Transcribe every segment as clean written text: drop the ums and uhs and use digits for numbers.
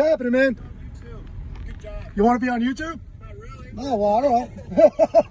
happening, man? Good job. You want to be on YouTube? Not really. Oh, well, all right.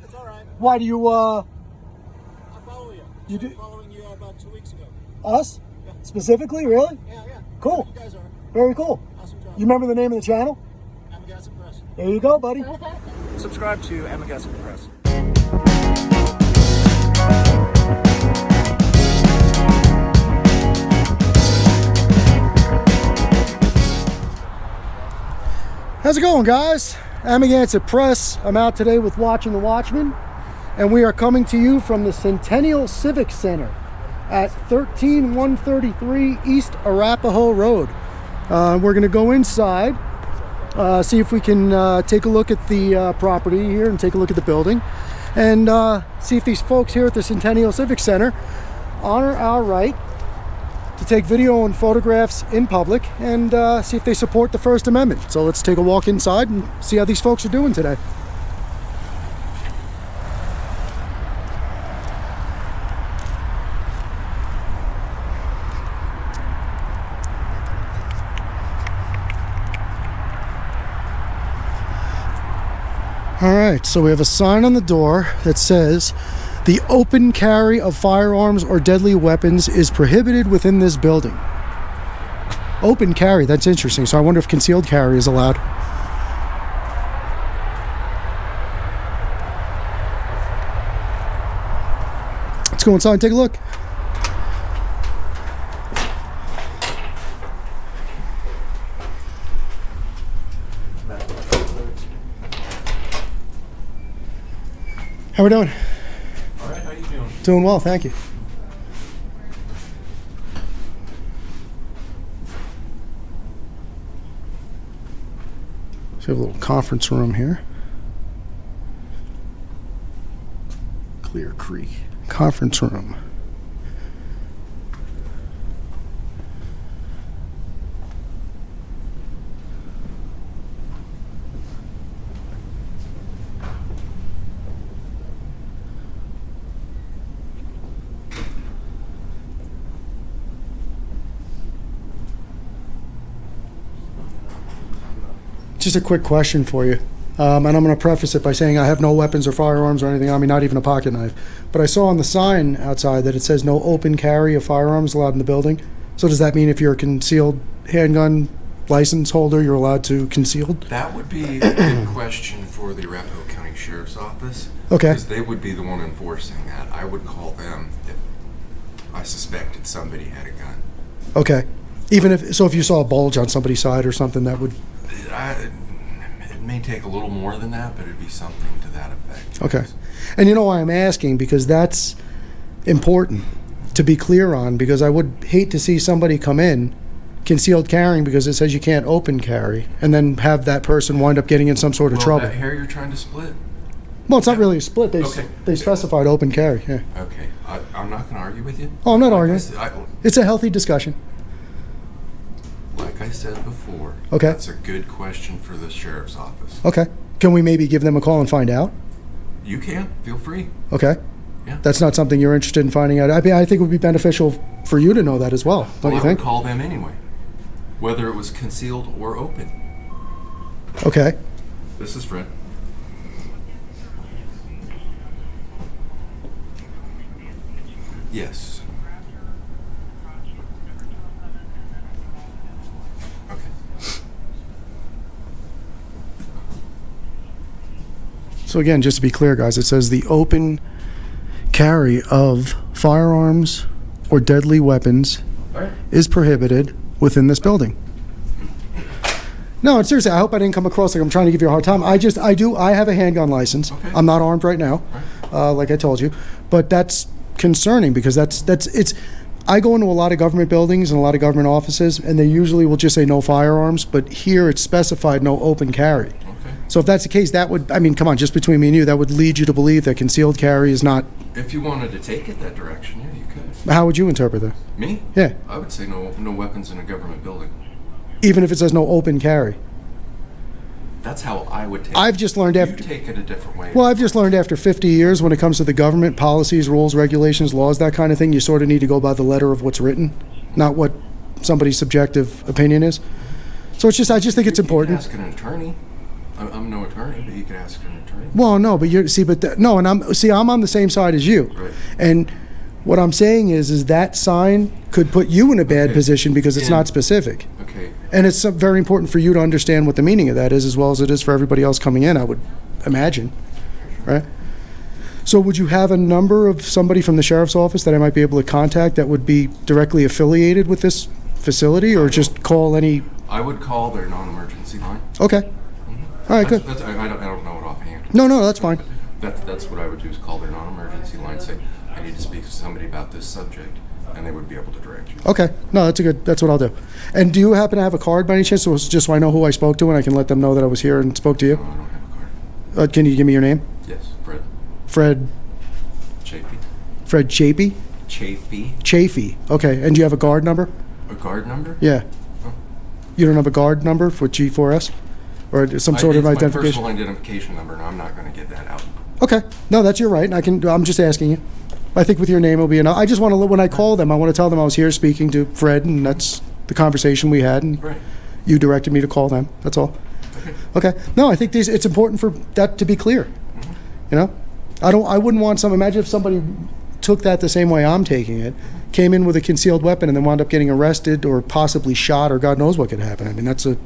It's all right. Why do you, I follow you. You do? I started following you about 2 weeks ago. Us? Yeah. Specifically, really? Yeah. Cool. You guys are. Very cool. Awesome job. You remember the name of the channel? Amagansett Press. There you go, buddy. Subscribe to Amagansett Press. How's it going, guys? Amagansett Press. I'm out today with Watching the Watchmen, and we are coming to you from the Centennial Civic Center at 13133 East Arapahoe Road. We're going to go inside, see if we can take a look at the property here and take a look at the building, and see if these folks here at the Centennial Civic Center honor our right to take video and photographs in public, and see if they support the First Amendment. So let's take a walk inside and see how these folks are doing today. All right, so we have a sign on the door that says, "The open carry of firearms or deadly weapons is prohibited within this building." Open carry, that's interesting. So I wonder if concealed carry is allowed. Let's go inside and take a look. How we doing? All right, how you doing? Doing well, thank you. So we have a little conference room here. Clear Creek conference room. Just a quick question for you, and I'm going to preface it by saying I have no weapons or firearms or anything on me, not even a pocket knife. But I saw on the sign outside that it says no open carry of firearms allowed in the building. So does that mean if you're a concealed handgun license holder, you're allowed to concealed? That would be a good question for the Arapahoe County Sheriff's Office. Okay. Because they would be the one enforcing that. I would call them if I suspected somebody had a gun. Okay. Even if you saw a bulge on somebody's side or something, that would... It may take a little more than that, but it'd be something to that effect. Okay. And you know why I'm asking? Because that's important to be clear on, because I would hate to see somebody come in concealed carrying because it says you can't open carry, and then have that person wind up getting in some sort of trouble. That hair you're trying to split? Well, it's not really a split. They specified open carry, yeah. Okay. I'm not going to argue with you. Oh, I'm not arguing. I, It's a healthy discussion. like I said before, Okay. that's a good question for the Sheriff's Office. Okay. Can we maybe give them a call and find out? You can. Feel free. Okay. Yeah. That's not something you're interested in finding out. I mean, I think it would be beneficial for you to know that as well, don't you I think? would call them anyway, whether it was concealed or open. Okay. This is Fred. Yes. Okay. So again, just to be clear, guys, it says the open carry of firearms or deadly weapons All right. is prohibited within this building. No, seriously, I hope I didn't come across like I'm trying to give you a hard time. I have a handgun license. Okay. I'm not armed right now, like I told you, but that's concerning because I go into a lot of government buildings and a lot of government offices, and they usually will just say no firearms, but here it's specified no open carry. Okay. So if that's the case, that would, I mean, come on, just between me and you, that would lead you to believe that concealed carry is not... If you wanted to take it that direction, yeah, you could. How would you interpret that? Me? Yeah. I would say no weapons in a government building. Even if it says no open carry. That's how I would take it. I've just learned You after... take it a different way. Well, I've just learned after 50 years when it comes to the government, policies, rules, regulations, laws, that kind of thing, you sort of need to go by the letter of what's written, not what somebody's subjective opinion is. So it's just, I just think it's You could important. ask an attorney. I'm no attorney, but you could ask an attorney. Well, no, but you're, see, but no, and I'm on the same side as you. Right. And what I'm saying is that sign could put you in a bad Okay. position because it's And- not specific. Okay. And it's very important for you to understand what the meaning of that is, as well as it is for everybody else coming in, I would imagine, right? So would you have a number of somebody from the sheriff's office that I might be able to contact that would be directly affiliated with this facility, or just call any? I would call their non-emergency line. Okay. All right, good. I don't know it offhand. No, that's fine. That's what I would do, is call their non-emergency line, say, I need to speak to somebody about this subject, and they would be able to direct you. Okay. No, that's what I'll do. And do you happen to have a card by any chance, just so I know who I spoke to and I can let them know that I was here and spoke to No, you? I don't have a card. Can you give me your name? Yes, Fred Fred Chafee. Chapey? Chafee. Chafee. Okay. And do you have a guard number? A guard number? Yeah. Oh. You don't have a guard number for G4S? Or some sort of It's my identification? personal identification number, and I'm not going to get that out. Okay. No, that's your right. I'm just asking you. I think with your name it'll be enough. I just want to, when I call them, I want to tell them I was here speaking to Fred, and that's the conversation we had, and Right. you directed me to call them. That's all. Okay. Okay. No, I think it's important for that to be clear. You know? I wouldn't want imagine if somebody took that the same way I'm taking it, came in with a concealed weapon and then wound up getting arrested or possibly shot, or God knows what could happen. I mean, that's a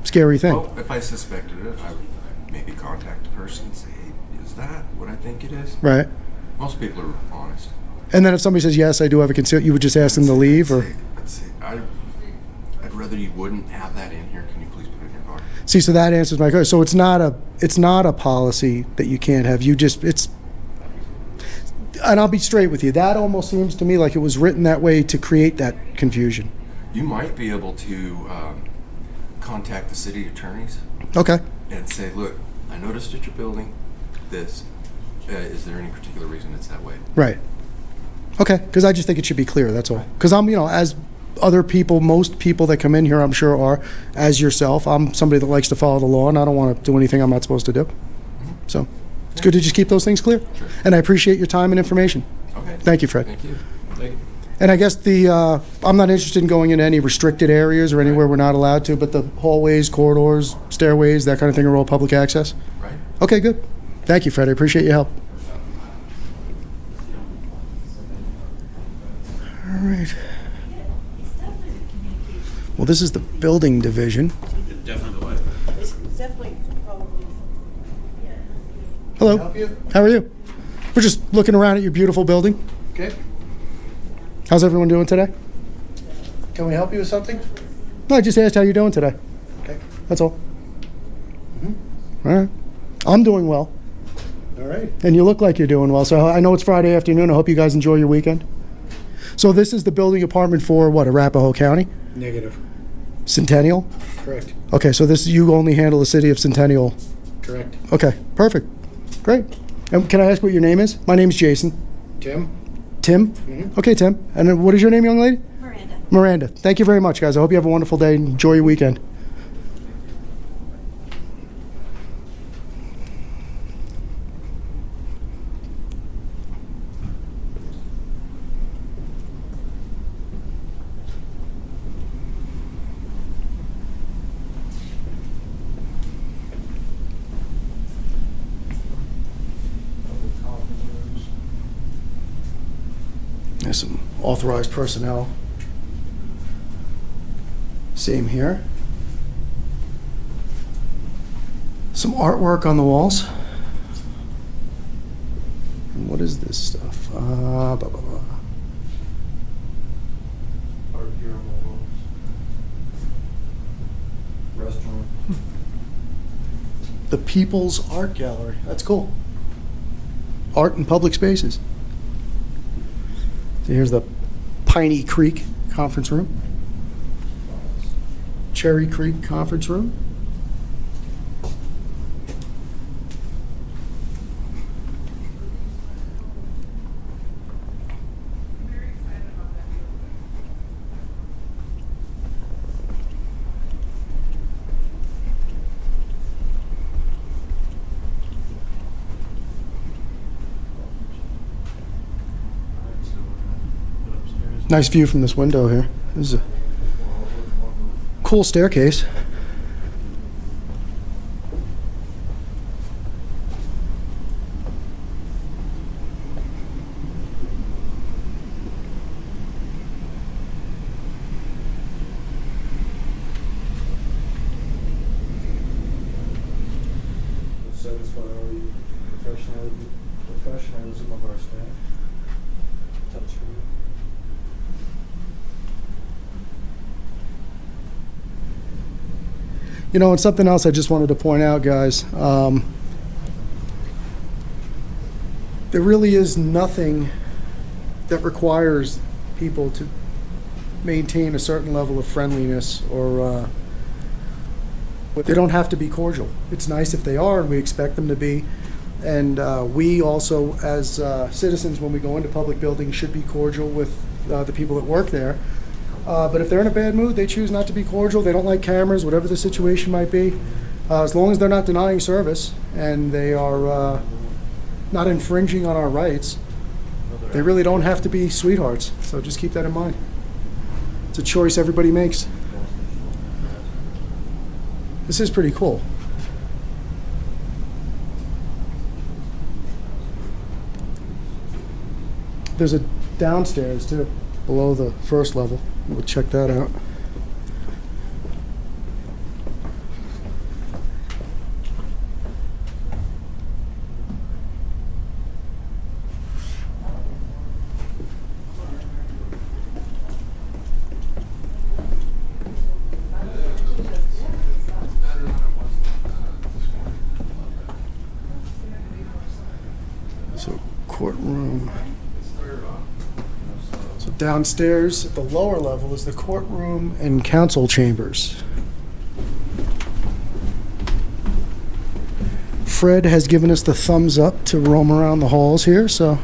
scary thing. Well, if I suspected it, I would maybe contact the person and say, hey, is that what I think it is? Right. Most people are honest. And then if somebody says, yes, I do have a concealed, you would just ask them to leave, or? I'd say, I'd rather you wouldn't have that in here. Can you please put it in your car? See, so that answers my question. So it's not a policy that you can't have. And I'll be straight with you. That almost seems to me like it was written that way to create that confusion. You might be able to contact the city attorneys Okay. and say, look, I noticed at your building this. Is there any particular reason it's that way? Right. Okay. Because I just think it should be clear. That's all. Because I'm, as other people, most people that come in here, I'm sure are, as yourself, I'm somebody that likes to follow the law, and I don't want to do anything I'm not supposed to do. So it's good to just keep those things clear. Sure. And I appreciate your time and information. Okay. Thank you, Fred. Thank you. And I guess I'm not interested in going into any restricted areas or anywhere we're not allowed to, but the hallways, corridors, stairways, that kind of thing are all public access? Right. Okay, good. Thank you, Fred. I appreciate your help. All right. Well, this is the building division. Definitely. It's definitely probably. Hello. Help you? How are you? We're just looking around at your beautiful building. Okay. How's everyone doing today? Can we help you with something? No, I just asked how you're doing today. Okay. That's all. All right. I'm doing well. All right. And you look like you're doing well. So I know it's Friday afternoon. I hope you guys enjoy your weekend. So this is the building apartment for what, Arapahoe County? Negative. Centennial? Correct. Okay, so you only handle the city of Centennial. Correct. Okay, perfect. Great. And can I ask what your name is? My name's Jason. Tim? Tim? Okay, Tim. And then what is your name, young lady? Miranda. Miranda. Thank you very much, guys. I hope you have a wonderful day. Enjoy your weekend. There's some authorized personnel. Same here. Some artwork on the walls. And what is this stuff? Blah, blah, blah. Art here on the walls. Restaurant. The People's Art Gallery. That's cool. Art in public spaces. So here's the Piney Creek Conference Room. Cherry Creek Conference Room. Nice view from this window here. This is a cool staircase. professionalism of our staff. Touchscreen. You know, and something else I just wanted to point out, guys. There really is nothing that requires people to maintain a certain level of friendliness or they don't have to be cordial. It's nice if they are, and we expect them to be. And we also, as citizens, when we go into public buildings, should be cordial with the people that work there. But if they're in a bad mood, they choose not to be cordial. They don't like cameras, whatever the situation might be. As long as they're not denying service and they are not infringing on our rights, they really don't have to be sweethearts. So just keep that in mind. It's a choice everybody makes. This is pretty cool. There's a downstairs too, below the first level. We'll check that out. So, courtroom. So downstairs at the lower level is the courtroom and council chambers. Fred has given us the thumbs up to roam around the halls here, so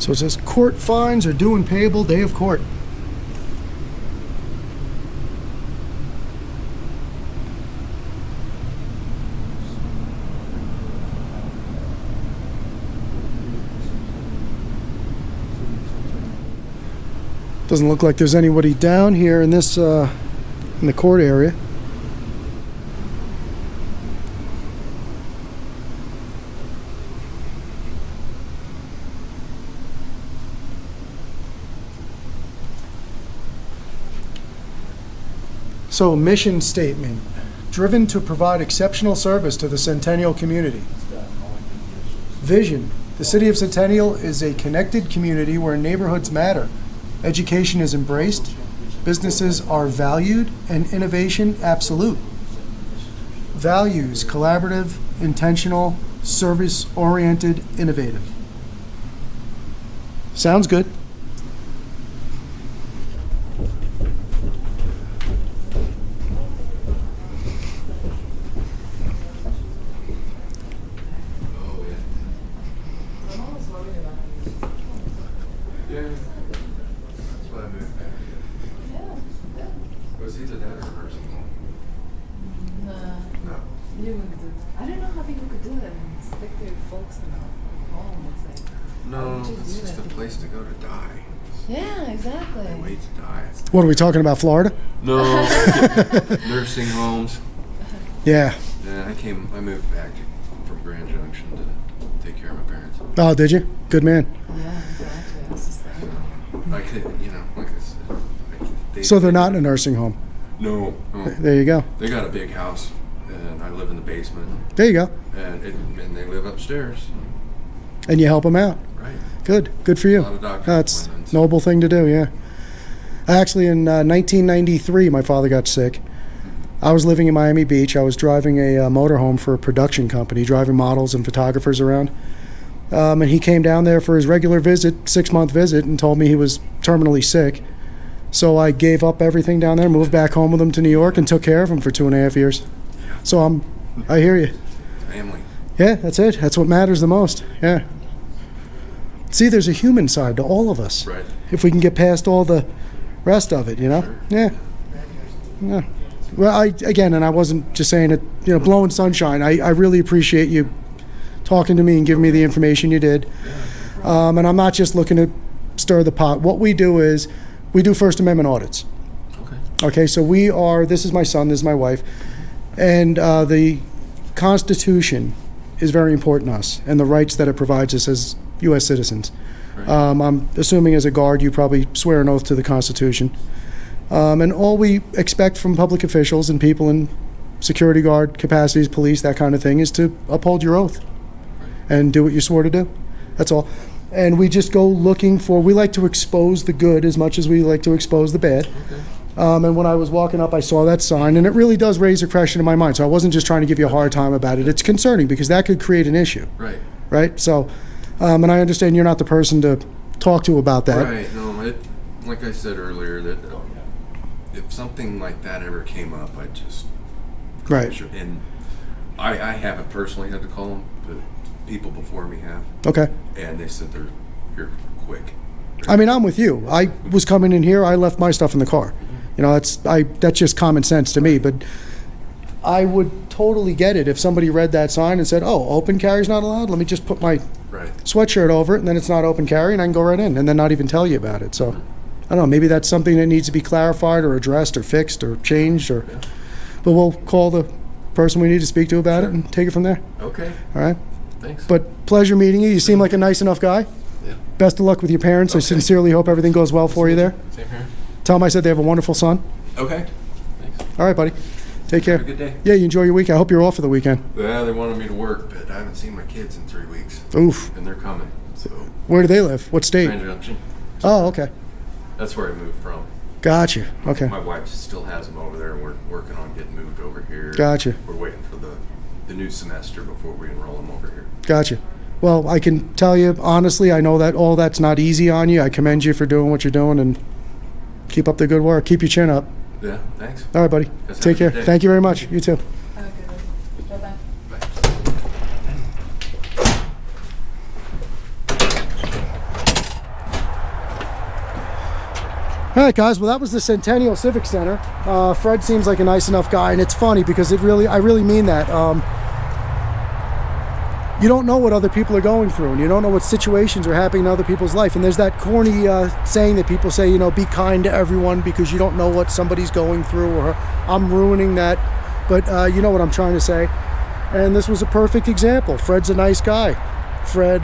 it says court fines are due and payable day of court. Doesn't look like there's anybody down here in this in the court area. So, mission statement, driven to provide exceptional service to the Centennial community. Vision, the city of Centennial is a connected community where neighborhoods matter. Education is embraced, businesses are valued, and innovation absolute. Values, collaborative, intentional, service-oriented, innovative. Sounds good. Was either that or nursing home? No. You would do. I don't know how people could do that and stick their folks in a home. It's like, how No, would you it's do just a that? place to go to die. Yeah, exactly. They wait to die. What are we talking about, Florida? No. Nursing homes. Yeah. Yeah, I moved back from Grand Junction to take care of my parents. Oh, did you? Good man. Yeah, exactly. I was just saying. I could, like I said. So they're not in a nursing home. No. There you go. They got a big house, and I live in the basement, There you go. and they live upstairs. And you help them out. Right. Good. Good for you. A lot of doctor's That's appointments. a noble thing to do, yeah. Actually, in 1993, my father got sick. I was living in Miami Beach. I was driving a motorhome for a production company, driving models and photographers around. And he came down there for his regular visit, 6-month visit, and told me he was terminally sick. So I gave up everything down there, moved back home with him to New York, and took care of him for 2.5 years. So I hear you. Family. Yeah, that's it. That's what matters the most. Yeah. See, there's a human side to all of us. Right. If we can get past all the rest of it, you know? Sure. Yeah. Yeah. Well, I wasn't just saying it, blowing sunshine. I really appreciate you talking to me and giving me the information you did. And I'm not just looking to stir the pot. What we do is we do First Amendment audits. Okay. Okay, so this is my son, this is my wife, And the Constitution is very important to us, and the rights that it provides us as U.S. citizens. Right. I'm assuming as a guard, you probably swear an oath to the Constitution. And all we expect from public officials and people in security guard capacities, police, that kind of thing, is to uphold your oath and do what you swore to do. That's all. And we just go looking for, we like to expose the good as much as we like to expose the bad. Okay. And when I was walking up, I saw that sign, and it really does raise a question in my mind. So I wasn't just trying to give you a hard time about it. It's concerning because that could create an issue, Right. right? So, and I understand you're not the person to talk to about that. Right. No, like I said earlier, that if something like that ever came up, I'd just Right. And I haven't personally had to call them, but people before me have, Okay. and they said you're quick. I mean, I'm with you. I was coming in here, I left my stuff in the car. You know, that's just common sense to me, but I would totally get it if somebody read that sign and said, oh, open carry's not allowed? Let me just put my Right. sweatshirt over it, and then it's not open carry, and I can go right in, and then not even tell you about it. So, I don't know, maybe that's something that needs to be clarified or addressed or fixed or changed, or. Yeah. But we'll call the person we need to speak to about it and take it from there. Okay. All right? Thanks. But pleasure meeting you. You seem like a nice enough guy. Yeah. Best of luck with your parents. I Okay. sincerely hope everything goes well for you there. Same here. Tell them I said they have a wonderful son. Okay. Thanks. All right, buddy. Take care. Have a good day. Yeah, you enjoy your week. I hope you're off for the weekend. Yeah, they wanted me to work, but I haven't seen my kids in 3 weeks, Oof. and they're coming. So Where do they live? What state? Grand Junction. Oh, okay. That's where I moved from. Gotcha. Okay. My wife still has them over there, and we're working on getting moved over here. Gotcha. We're waiting for the new semester before we enroll them over here. Gotcha. Well, I can tell you, honestly, I know that all that's not easy on you. I commend you for doing what you're doing, and keep up the good work. Keep your chin up. Yeah, thanks. All right, buddy. Guys, have Take a care. good day. Thank you very much. You too. Okay. Bye-bye. All right, guys. Well, that was the Centennial Civic Center. Fred seems like a nice enough guy, and it's funny because I really mean that. You don't know what other people are going through, and you don't know what situations are happening in other people's life. And there's that corny saying that people say, you know, be kind to everyone because you don't know what somebody's going through, or I'm ruining that. But you know what I'm trying to say. And this was a perfect example. Fred's a nice guy. Fred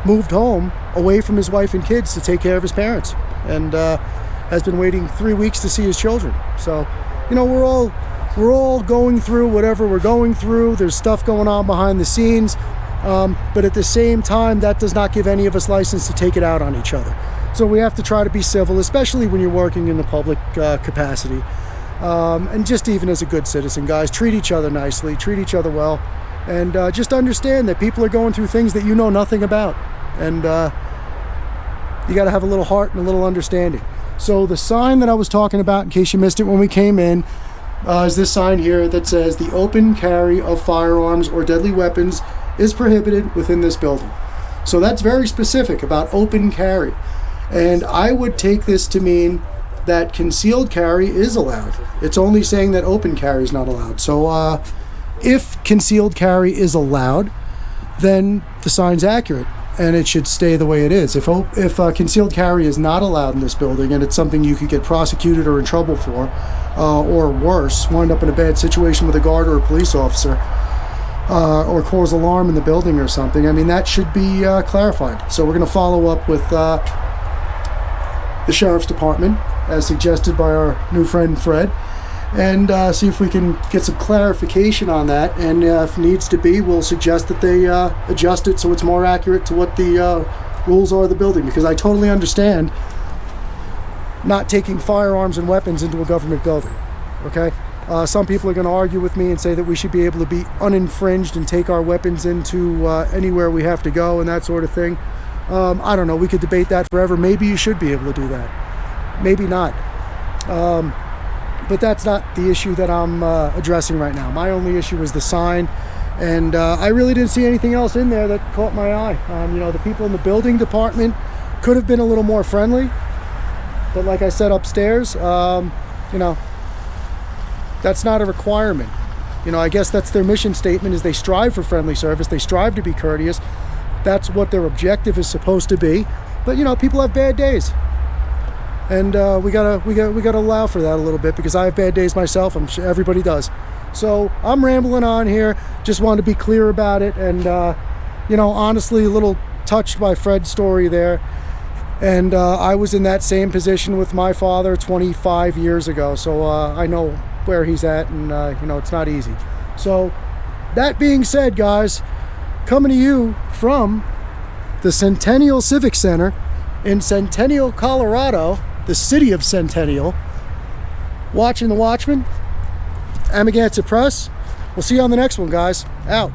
moved home away from his wife and kids to take care of his parents, and has been waiting 3 weeks to see his children. So, you know, we're all going through whatever we're going through. There's stuff going on behind the scenes, but at the same time, that does not give any of us license to take it out on each other. So we have to try to be civil, especially when you're working in the public capacity, and just even as a good citizen, guys, treat each other nicely, treat each other well, and just understand that people are going through things that you know nothing about, and you got to have a little heart and a little understanding. So the sign that I was talking about, in case you missed it when we came in, is this sign here that says the open carry of firearms or deadly weapons is prohibited within this building. So that's very specific about open carry. And I would take this to mean that concealed carry is allowed. It's only saying that open carry is not allowed. So if concealed carry is allowed, then the sign's accurate, and it should stay the way it is. If concealed carry is not allowed in this building, and it's something you could get prosecuted or in trouble for, or worse, wind up in a bad situation with a guard or a police officer, or cause alarm in the building or something, I mean, that should be clarified. So we're going to follow up with the Sheriff's Department, as suggested by our new friend Fred, and see if we can get some clarification on that. And if needs to be, we'll suggest that they adjust it so it's more accurate to what the rules are of the building, because I totally understand not taking firearms and weapons into a government building, okay? Some people are going to argue with me and say that we should be able to be uninfringed and take our weapons into anywhere we have to go and that sort of thing. I don't know, we could debate that forever. Maybe you should be able to do that. Maybe not. But that's not the issue that I'm addressing right now. My only issue is the sign, and I really didn't see anything else in there that caught my eye. You know, the people in the building department could have been a little more friendly, but like I said upstairs, you know, that's not a requirement. You know, I guess that's their mission statement, is they strive for friendly service, they strive to be courteous. That's what their objective is supposed to be. But you know, people have bad days, and we gotta allow for that a little bit, because I have bad days myself. I'm sure everybody does. So I'm rambling on here. Just wanted to be clear about it. And, you know, honestly, a little touched by Fred's story there. And I was in that same position with my father 25 years ago. So I know where he's at, and, you know, it's not easy. So that being said, guys, coming to you from the Centennial Civic Center in Centennial, Colorado, the city of Centennial, watching The Watchman, Amagansett Press. We'll see you on the next one, guys. Out.